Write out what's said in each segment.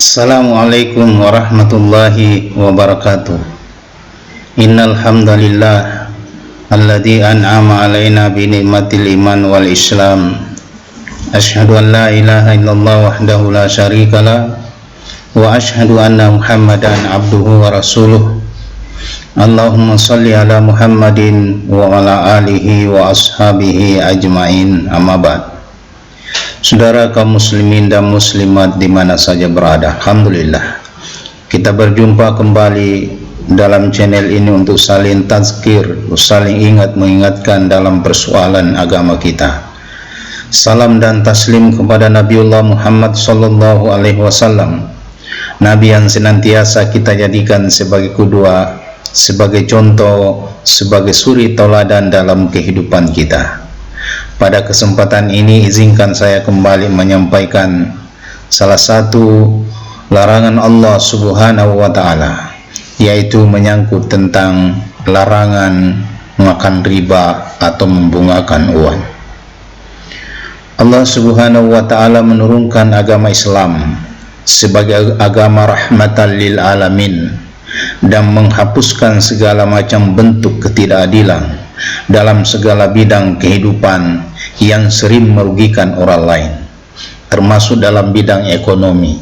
Assalamualaikum warahmatullahi wabarakatuh. Innal hamdalillah alladzi an'ama 'alaina bi ni'matil iman wal islam. Asyhadu an la ilaha illallah wahdahu la syarikalah wa asyhadu anna Muhammadan abduhu wa rasuluh. Allahumma shalli ala Muhammadin wa ala alihi wa ashabihi ajmain. Amma ba'd. Saudara kaum muslimin dan muslimat di mana saja berada, alhamdulillah kita berjumpa kembali dalam channel ini untuk saling tazkir, saling mengingatkan dalam persoalan agama kita. Salam dan taslim kepada Nabiullah Muhammad sallallahu alaihi wasallam, Nabi yang senantiasa kita jadikan sebagai qudwah, sebagai contoh, sebagai suri tauladan dalam kehidupan kita. Pada kesempatan ini izinkan saya kembali menyampaikan salah satu larangan Allah Subhanahu wa ta'ala, yaitu menyangkut tentang larangan makan riba atau membungakan uang. Allah Subhanahu wa ta'ala menurunkan agama Islam sebagai agama rahmatan lil alamin dan menghapuskan segala macam bentuk ketidakadilan dalam segala bidang kehidupan yang sering merugikan orang lain, termasuk dalam bidang ekonomi.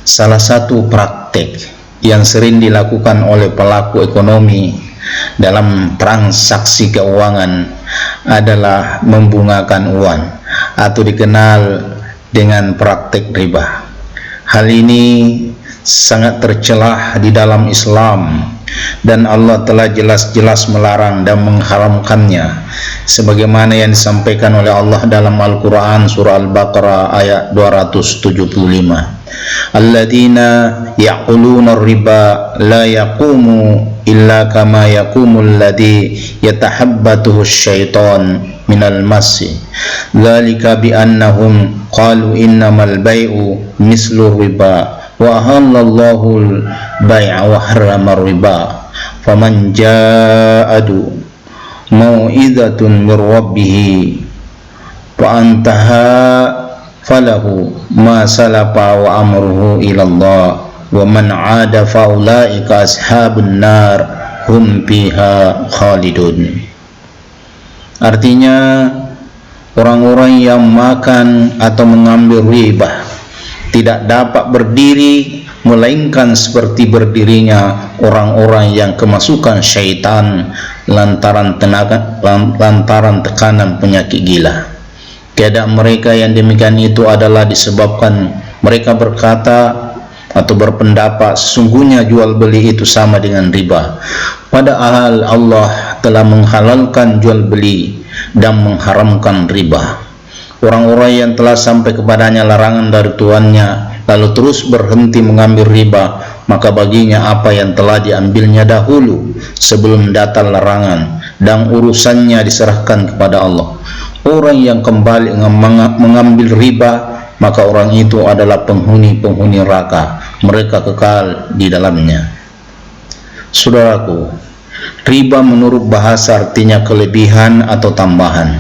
Salah satu praktek yang sering dilakukan oleh pelaku ekonomi dalam transaksi keuangan adalah membungakan uang atau dikenal dengan praktek riba. Hal ini sangat tercelah di dalam Islam dan Allah telah jelas-jelas melarang dan mengharamkannya, sebagaimana yang disampaikan oleh Allah dalam Al-Quran surah Al-Baqarah ayat 275. Alladzina ya'kuluna riba la yaqumu illa kama yaqumul ladzi yatahabbatuhu syaitan minal masi, dzalika bi annahum qalu innamal bai'u mislu riba wa ahallallahu al-bai'a wa harrama riba faman ja'adu mau'izatun mir rabbih fa antaha falahu ma salafa wa amruhu ila Allah wa man 'ada fa ulaika ashabun nar hum fiha khalidun. Artinya, orang-orang yang makan atau mengambil riba tidak dapat berdiri melainkan seperti berdirinya orang-orang yang kemasukan syaitan lantaran tekanan penyakit gila. Keadaan mereka yang demikian itu adalah disebabkan mereka berkata atau berpendapat sesungguhnya jual beli itu sama dengan riba, padahal Allah telah menghalalkan jual beli dan mengharamkan riba. Orang-orang yang telah sampai kepadanya larangan dari Tuannya lalu terus berhenti mengambil riba, maka baginya apa yang telah diambilnya dahulu sebelum datang larangan dan urusannya diserahkan kepada Allah. Orang yang kembali mengambil riba, maka orang itu adalah penghuni neraka, mereka kekal di dalamnya. Saudaraku, riba menurut bahasa artinya kelebihan atau tambahan,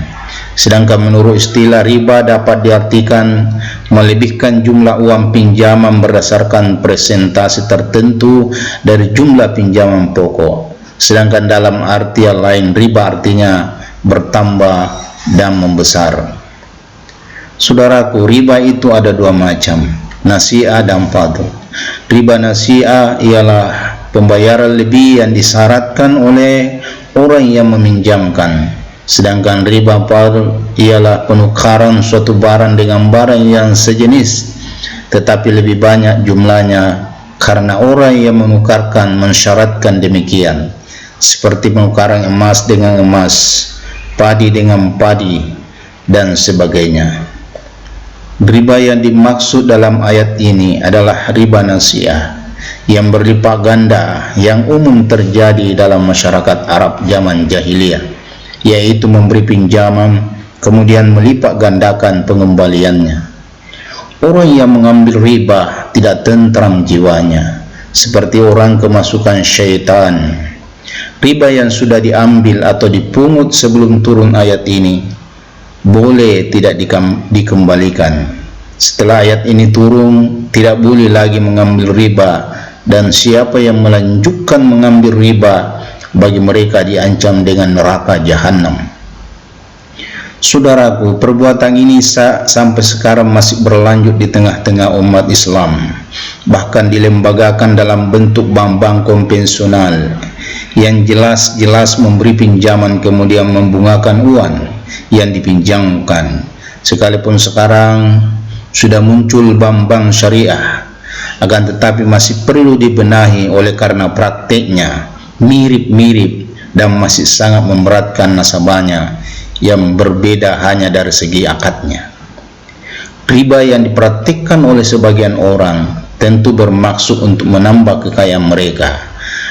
sedangkan menurut istilah riba dapat diartikan melebihkan jumlah uang pinjaman berdasarkan presentasi tertentu dari jumlah pinjaman pokok. Sedangkan dalam artian lain riba artinya bertambah dan membesar. Saudaraku, riba itu ada dua macam, nasi'ah dan fadl. Riba nasi'ah ialah pembayaran lebih yang disyaratkan oleh orang yang meminjamkan, sedangkan riba fadl ialah penukaran suatu barang dengan barang yang sejenis tetapi lebih banyak jumlahnya, karena orang yang menukarkan mensyaratkan demikian, seperti penukaran emas dengan emas, padi dengan padi, dan sebagainya. Riba yang dimaksud dalam ayat ini adalah riba nasi'ah yang berlipat ganda yang umum terjadi dalam masyarakat Arab zaman jahiliyah, yaitu memberi pinjaman kemudian melipat gandakan pengembaliannya. Orang yang mengambil riba tidak tentram jiwanya, seperti orang kemasukan syaitan. Riba yang sudah diambil atau dipungut sebelum turun ayat ini boleh tidak dikembalikan, Setelah ayat ini turun, tidak boleh lagi mengambil riba, dan siapa yang melanjutkan mengambil riba, bagi mereka diancam dengan neraka jahanam. Saudaraku, perbuatan ini sampai sekarang masih berlanjut di tengah-tengah umat Islam, bahkan dilembagakan dalam bentuk bank-bank konvensional yang jelas-jelas memberi pinjaman kemudian membungakan uang yang dipinjamkan. Sekalipun sekarang sudah muncul bank-bank syariah, akan tetapi masih perlu dibenahi oleh karena prakteknya mirip-mirip dan masih sangat memberatkan nasabahnya yang berbeda hanya dari segi akadnya. Riba yang dipraktikkan oleh sebagian orang tentu bermaksud untuk menambah kekayaan mereka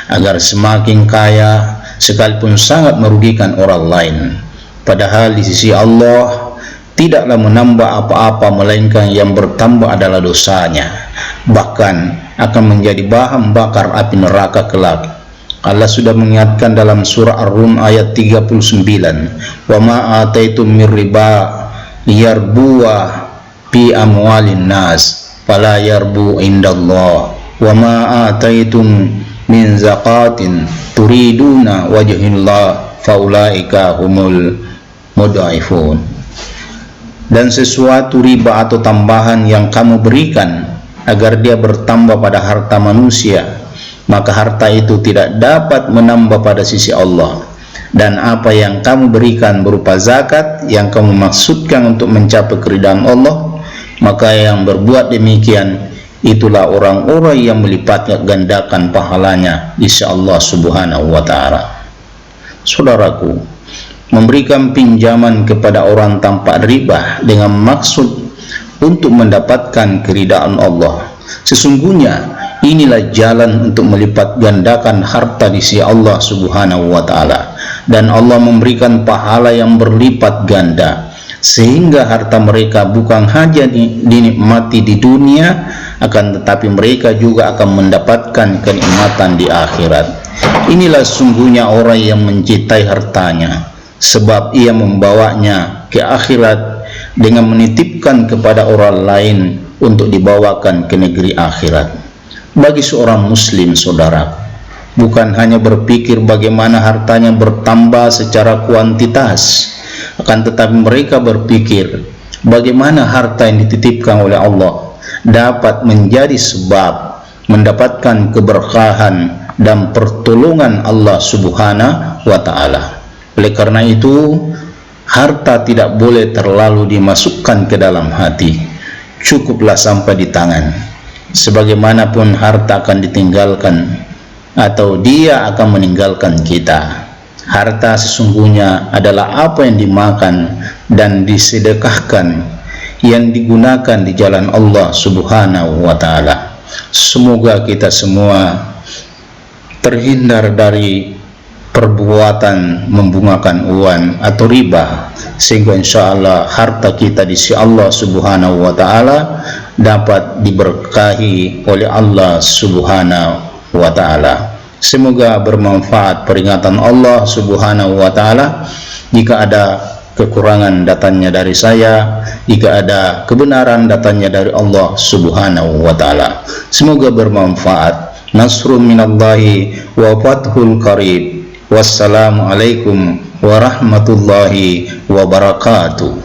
agar semakin kaya, sekalipun sangat merugikan orang lain. Padahal di sisi Allah tidaklah menambah apa-apa, melainkan yang bertambah adalah dosanya, bahkan akan menjadi bahan bakar api neraka kelak. Allah sudah mengingatkan dalam surah Ar-Rum ayat 39, "Wa ma ataitum mir riba liyarbuwa fi amwalin nas fala yarbu indallah wa ma ataitum min zakatin turiduna wajhillah faulaika humul mudhaifun." Dan sesuatu riba atau tambahan yang kamu berikan agar dia bertambah pada harta manusia, maka harta itu tidak dapat menambah pada sisi Allah. Dan apa yang kamu berikan berupa zakat yang kamu maksudkan untuk mencapai keridhaan Allah, maka yang berbuat demikian itulah orang-orang yang melipat gandakan pahalanya di sisi Allah Subhanahu wa ta'ala. Saudaraku, memberikan pinjaman kepada orang tanpa riba dengan maksud untuk mendapatkan keridhaan Allah, sesungguhnya inilah jalan untuk melipat gandakan harta di sisi Allah Subhanahu wa ta'ala, dan Allah memberikan pahala yang berlipat ganda, sehingga harta mereka bukan hanya dinikmati di dunia, akan tetapi mereka juga akan mendapatkan kenikmatan di akhirat. Inilah sungguhnya orang yang mencintai hartanya, sebab ia membawanya ke akhirat dengan menitipkan kepada orang lain untuk dibawakan ke negeri akhirat. Bagi seorang muslim, saudara, bukan hanya berpikir bagaimana hartanya bertambah secara kuantitas, akan tetapi mereka berpikir bagaimana harta yang dititipkan oleh Allah dapat menjadi sebab mendapatkan keberkahan dan pertolongan Allah Subhanahu wa ta'ala. Oleh karena itu, harta tidak boleh terlalu dimasukkan ke dalam hati, cukuplah sampai di tangan. Sebagaimanapun harta akan ditinggalkan atau dia akan meninggalkan kita. Harta sesungguhnya adalah apa yang dimakan dan disedekahkan, yang digunakan di jalan Allah Subhanahu wa ta'ala. Semoga kita semua terhindar dari perbuatan membungakan uang atau riba, sehingga insyaallah harta kita di sisi Allah Subhanahu wa ta'ala dapat diberkahi oleh Allah Subhanahu wa ta'ala. Semoga bermanfaat peringatan Allah Subhanahu wa ta'ala. Jika ada kekurangan, datangnya dari saya. Jika ada kebenaran, datangnya dari Allah Subhanahu wa ta'ala. Semoga bermanfaat. Nasrun minallahi wa fathul qarib. Wassalamualaikum warahmatullahi wabarakatuh.